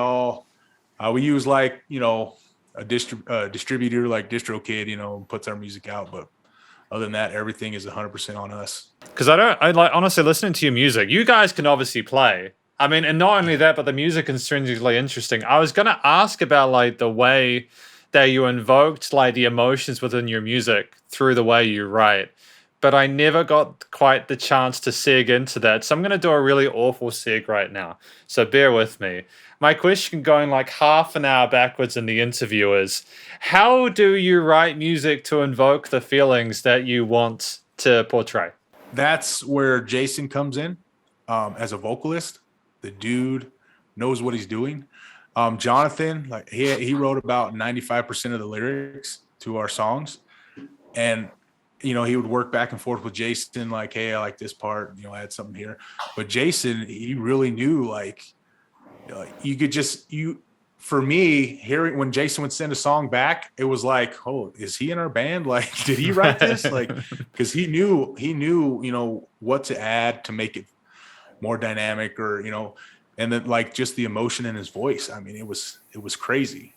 use like, a distributor like DistroKid, puts our music out. But other than that, everything is 100% on us. Because I like, honestly, listening to your music, you guys can obviously play. I mean, and not only that, but the music is intrinsically interesting. I was going to ask about like the way that you invoked like the emotions within your music through the way you write, but I never got quite the chance to seg into that. So I'm going to do a really awful seg right now. So bear with me. My question, going like half an hour backwards in the interview, is how do you write music to invoke the feelings that you want to portray? That's where Jason comes in as a vocalist. The dude knows what he's doing. Jonathan, like he wrote about 95% of the lyrics to our songs, and he would work back and forth with Jason, like, hey, I like this part, add something here. But Jason, he really knew, like, for me, hearing when Jason would send a song back, it was like, oh, is he in our band? Like, did he write this? Like, because he knew, what to add to make it more dynamic, or and then like just the emotion in his voice. I mean, it was crazy.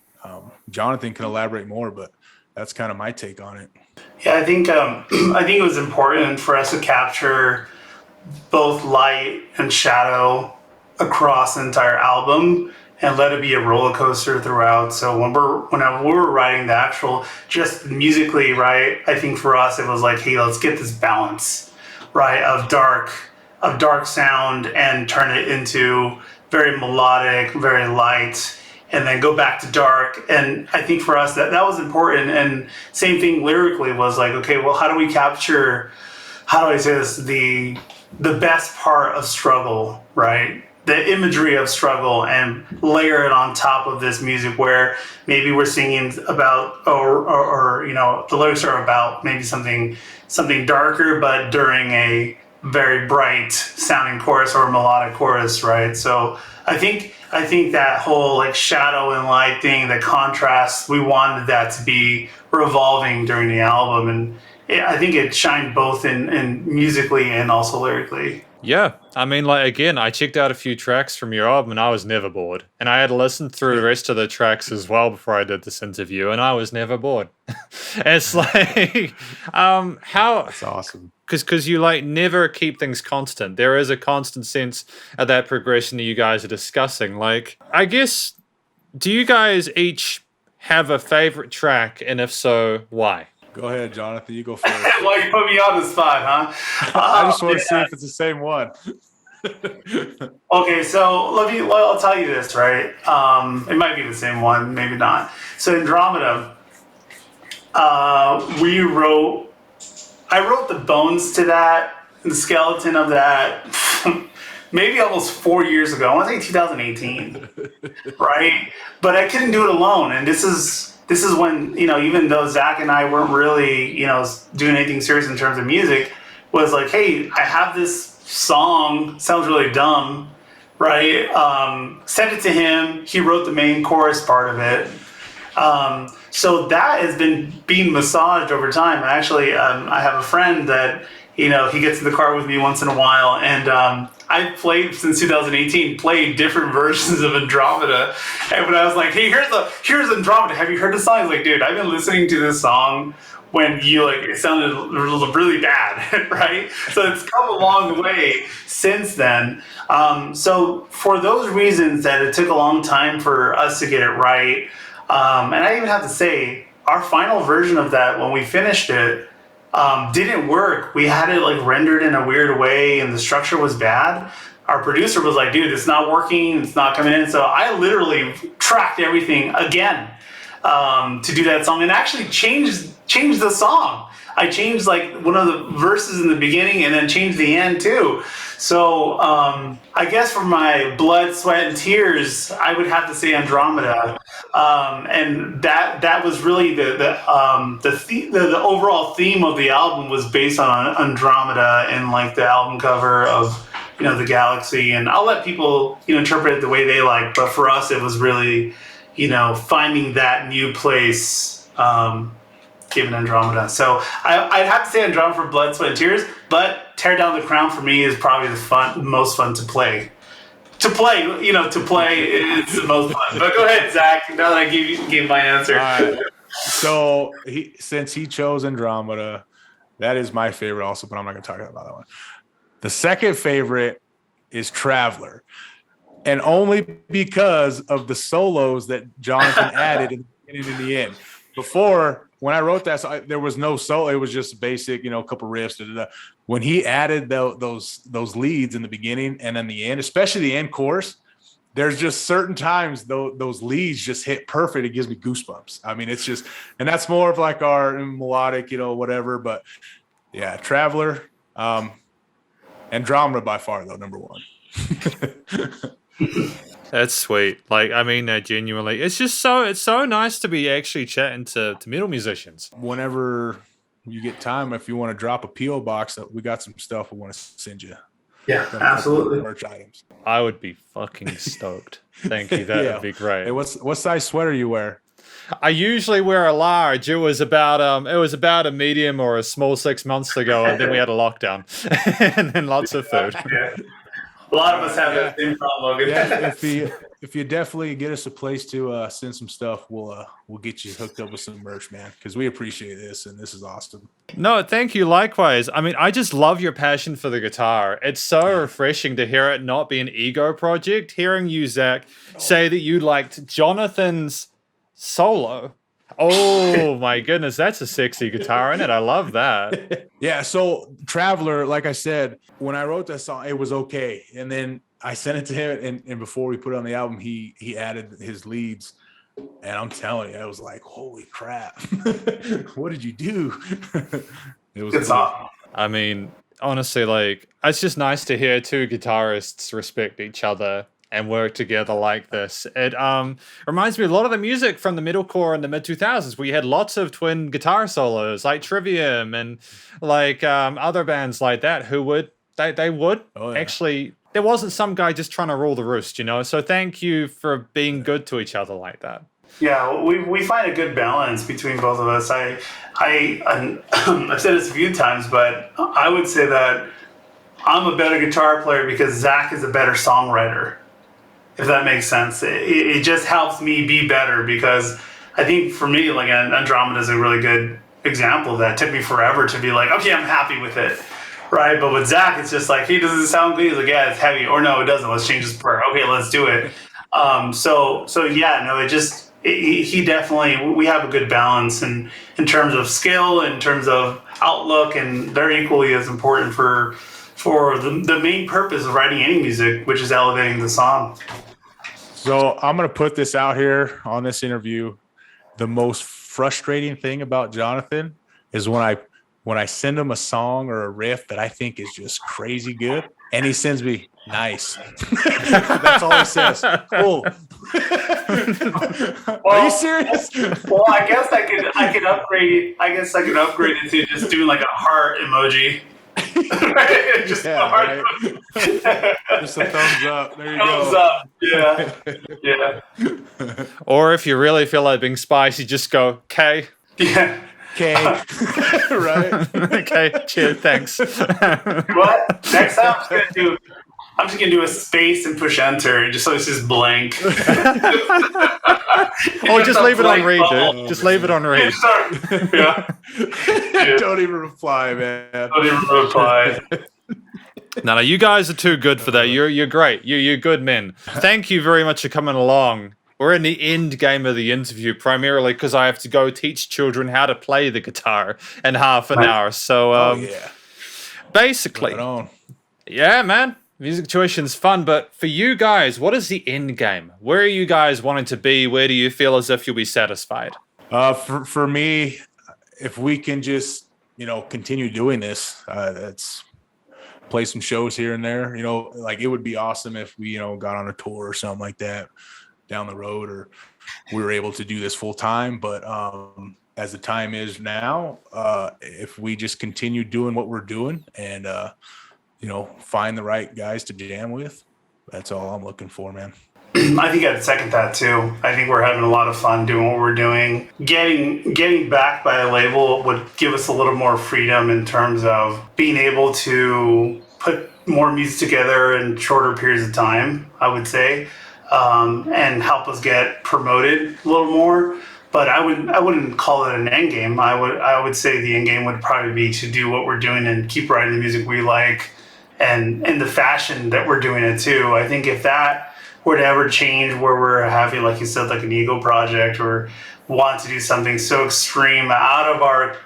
Jonathan can elaborate more, but that's kind of my take on it. Yeah, I think it was important for us to capture both light and shadow across the entire album and let it be a roller coaster throughout. So when we were writing the actual, just musically, right, I think for us it was like, hey, let's get this balance, right, of dark sound and turn it into very melodic, very light, and then go back to dark. And I think for us that was important. And same thing lyrically was like, okay, well, how do we capture, how do I say this, the best part of struggle, right? The imagery of struggle, and layer it on top of this music where maybe we're singing about, or the lyrics are about maybe something darker, but during a very bright sounding chorus or melodic chorus, right? So I think that whole like shadow and light thing, the contrast, we wanted that to be revolving during the album, and I think it shined both in musically and also lyrically. Yeah, I mean, like again, I checked out a few tracks from your album, and I was never bored. And I had listened through the rest of the tracks as well before I did this interview, and I was never bored. It's like, how That's awesome. because you like never keep things constant. There is a constant sense of that progression that you guys are discussing. Like, I guess, do you guys each have a favorite track, and if so, why? Go ahead, Jonathan. You go first. Well, you put me on the spot, huh? I just want to see if it's the same one. Okay, so I'll tell you this, right? It might be the same one, maybe not. So Andromeda, I wrote the bones to that, the skeleton of that, maybe almost 4 years ago. I want to say 2018, right? But I couldn't do it alone, and this is when, even though Zach and I weren't really doing anything serious in terms of music, was like, hey, I have this song, sounds really dumb, right? Sent it to him. He wrote the main chorus part of it. So that has been being massaged over time. Actually, I have a friend that he gets in the car with me once in a while, and I've played since 2018, played different versions of Andromeda. And when I was like, hey, here's Andromeda, have you heard the song? He's like, dude, I've been listening to this song when it sounded really bad, right? So it's come a long way since then. So for those reasons that it took a long time for us to get it right, and I even have to say, our final version of that, when we finished it, didn't work. We had it like rendered in a weird way, and the structure was bad. Our producer was like, dude, it's not working, it's not coming in. So I literally tracked everything again to do that song, and actually changed the song. I changed like one of the verses in the beginning and then changed the end too. So I guess for my blood, sweat, and tears, I would have to say Andromeda, and that was really the overall theme of the album was based on Andromeda and like the album cover of the galaxy. And I'll let people interpret it the way they like, but for us it was really finding that new place. Given Andromeda. So I'd have to say Andromeda for blood, sweat, and tears, but Tear Down the Crown for me is probably the most fun to play. To play it's the most fun. But go ahead, Zach, now that I gave my answer. So since he chose Andromeda, that is my favorite also, but I'm not going to talk about that one. The second favorite is Traveler, and only because of the solos that Jonathan added in the beginning and the end. Before, when I wrote that, there was no solo. It was just basic, a couple riffs. When he added those leads in the beginning and then the end, especially the end chorus, there's just certain times those leads just hit perfect. It gives me goosebumps. I mean, it's just, and that's more of like our melodic, whatever. But yeah, Traveler, Andromeda by far though, number one. That's sweet. Like, I mean, genuinely, it's so nice to be actually chatting to metal musicians. Whenever you get time, if you want to drop a PO box, we got some stuff we want to send you. Yeah, absolutely. Merch items. I would be fucking stoked. Thank you. That would be great. Hey, what size sweater you wear? I usually wear a large. It was about a medium or a small 6 months ago, and then we had a lockdown, and then lots of food. Yeah. A lot of us have that same problem, Logan. Yeah, if you definitely get us a place to send some stuff, we'll get you hooked up with some merch, man, because we appreciate this, and this is awesome. No, thank you. Likewise. I mean, I just love your passion for the guitar. It's so refreshing to hear it not be an ego project. Hearing you, Zach, say that you liked Jonathan's solo. Oh my goodness, that's a sexy guitar in it. I love that. Yeah, so Traveler, like I said, when I wrote that song, it was okay. And then I sent it to him, and before we put it on the album, he added his leads. And I'm telling you, I was like, holy crap. What did you do? It was cool. I mean, honestly, like, it's just nice to hear two guitarists respect each other and work together like this. It reminds me a lot of the music from the metalcore in the mid-2000s, where you had lots of twin guitar solos, like Trivium and like other bands like that, who would actually, there wasn't some guy just trying to rule the roost, So thank you for being good to each other like that. Yeah, we find a good balance between both of us. I've said this a few times, but I would say that I'm a better guitar player because Zach is a better songwriter, if that makes sense. It just helps me be better because I think for me, like Andromeda is a really good example of that. It took me forever to be like, okay, I'm happy with it, right? But with Zach, it's just like, hey, does it sound good? He's like, yeah, it's heavy. Or no, it doesn't. Let's change this part. Okay, let's do it. So yeah, no, he definitely, we have a good balance in terms of skill, in terms of outlook, and they're equally as important for the main purpose of writing any music, which is elevating the song. So I'm going to put this out here on this interview. The most frustrating thing about Jonathan is when I send him a song or a riff that I think is just crazy good, and he sends me nice. That's all he says. Cool. Are you serious? Well, I guess I could upgrade. I guess I could upgrade it to just doing like a heart emoji. Just a heart. Right. Just a thumbs up. There you thumbs go. Up. Yeah. Or if you really feel like being spicy, just go K. Yeah. Okay. Right. Okay. Cheers. Thanks. What? Next time I'm just gonna do a space and push enter, just so it's just blank. Or just leave it on read, dude. Just leave it on read. Yeah. Don't even reply, man. Don't even reply. No, you guys are too good for that. You're great. You're good men. Thank you very much for coming along. We're in the end game of the interview, primarily because I have to go teach children how to play the guitar in half an hour. So, basically, yeah, man. Music tuition's fun, but for you guys, what is the end game? Where are you guys wanting to be? Where do you feel as if you'll be satisfied? For me, if we can just, continue doing this, that's play some shows here and there, like it would be awesome if we, got on a tour or something like that down the road, or we were able to do this full time. But as the time is now, if we just continue doing what we're doing and, find the right guys to jam with. That's all I'm looking for, man. I think I'd second that too. I think we're having a lot of fun doing what we're doing. Getting backed by a label would give us a little more freedom in terms of being able to put more music together in shorter periods of time, I would say, and help us get promoted a little more. But I wouldn't call it an end game. I would say the end game would probably be to do what we're doing and keep writing the music we like. And in the fashion that we're doing it too. I think if that were to ever change, where we're having, like you said, like an ego project, or want to do something so extreme out of our,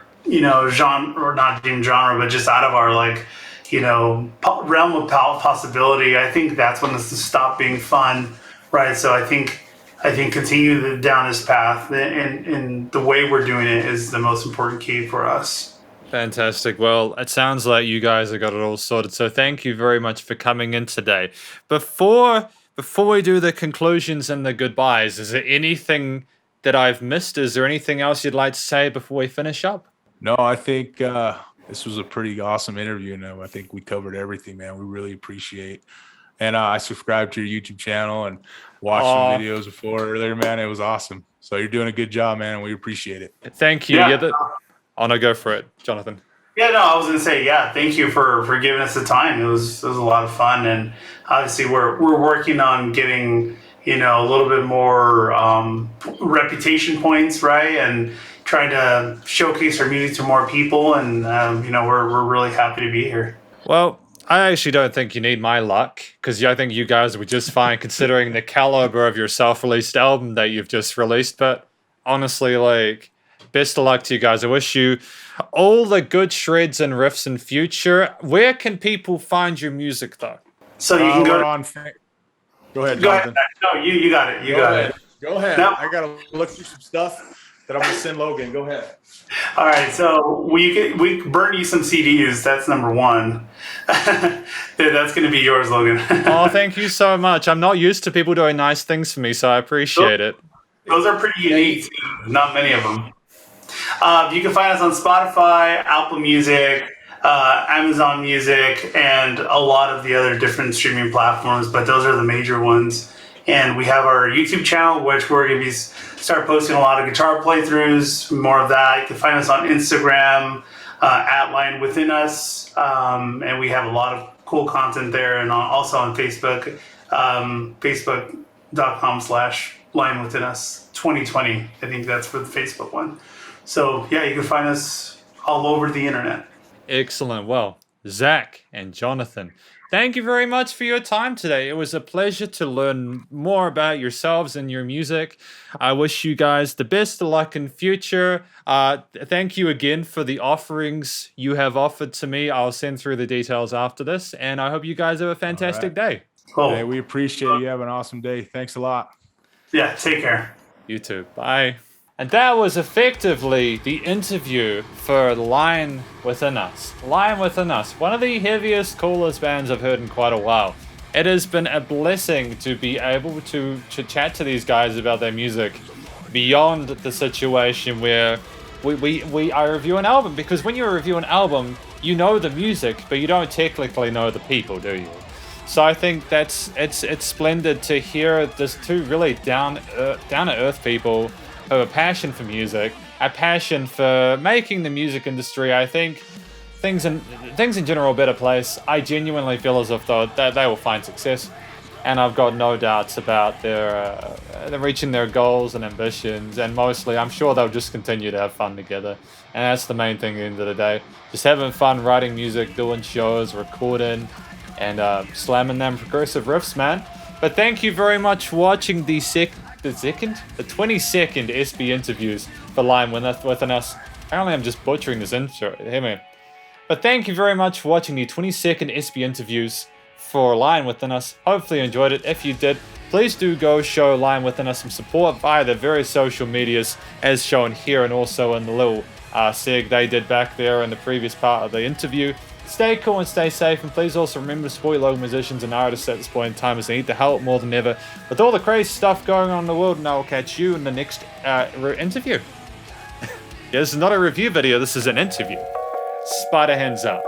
genre, or not even genre, but just out of our realm of possibility, I think that's when it's to stop being fun, right? So I think continue down this path, and the way we're doing it is the most important key for us. Fantastic. Well, it sounds like you guys have got it all sorted. So thank you very much for coming in today. Before we do the conclusions and the goodbyes, is there anything that I've missed? Is there anything else you'd like to say before we finish up? No, I think this was a pretty awesome interview. And I think we covered everything, man. We really appreciate. And I subscribed to your YouTube channel and watched some videos before earlier, man. It was awesome. So you're doing a good job, man. And we appreciate it. Thank you. Yeah. Oh, no, go for it, Jonathan. Yeah, no, I was going to say, thank you for giving us the time. It was a lot of fun, and obviously we're working on getting a little bit more reputation points, right, and trying to showcase our music to more people, and we're really happy to be here. Well, I actually don't think you need my luck, because I think you guys were just fine considering the caliber of your self-released album that you've just released. But honestly, best of luck to you guys. I wish you all the good shreds and riffs in future. Where can people find your music, though? So you can go on. Go ahead, Jonathan. Go ahead. No, you got it. You got it. Go ahead. No. I gotta look through some stuff that I'm gonna send Logan. Go ahead. All right. So we burn you some CDs. That's number one. That's gonna be yours, Logan. Oh, thank you so much. I'm not used to people doing nice things for me, so I appreciate it. Those are pretty unique too. Not many of them. You can find us on Spotify, Apple Music, Amazon Music, and a lot of the other different streaming platforms, but those are the major ones. And we have our YouTube channel, which we're going to start posting a lot of guitar playthroughs, more of that. You can find us on Instagram. at Line Within Us, and we have a lot of cool content there, and also on Facebook, facebook.com/Line Within Us 2020. I think that's for the Facebook one. So yeah, you can find us all over the internet. Excellent. Well, Zack and Jonathan, thank you very much for your time today. It was a pleasure to learn more about yourselves and your music. I wish you guys the best of luck in future. Thank you again for the offerings you have offered to me. I'll send through the details after this, and I hope you guys have a fantastic day. Cool. Hey, we appreciate it. You have an awesome day. Thanks a lot. Yeah, take care. You too. Bye. And that was effectively the interview for Line Within Us. Line Within Us, one of the heaviest, coolest bands I've heard in quite a while. It has been a blessing to be able to chat to these guys about their music beyond the situation where I review an album. Because when you review an album, you know the music, but you don't technically know the people, do you? So I think it's splendid to hear this two really down to earth people who have a passion for music, a passion for making the music industry, I think, things in general a better place. I genuinely feel as if they will find success, and I've got no doubts about their reaching their goals and ambitions, and mostly I'm sure they'll just continue to have fun together, and that's the main thing at the end of the day. Just having fun writing music, doing shows, recording, and slamming them progressive riffs, man. But thank you very much for watching the 22nd SB interviews for Line Within Us. Apparently I'm just butchering this intro. Hear me. But thank you very much for watching the 22nd SB interviews for Line Within Us. Hopefully you enjoyed it. If you did, please do go show Line Within Us some support via their various social medias as shown here, and also in the little seg they did back there in the previous part of the interview. Stay cool and stay safe, and please also remember to support your local musicians and artists at this point in time, as they need the help more than ever with all the crazy stuff going on in the world. And I will catch you in the next interview. Yeah, this is not a review video, this is an interview. Spider hands up.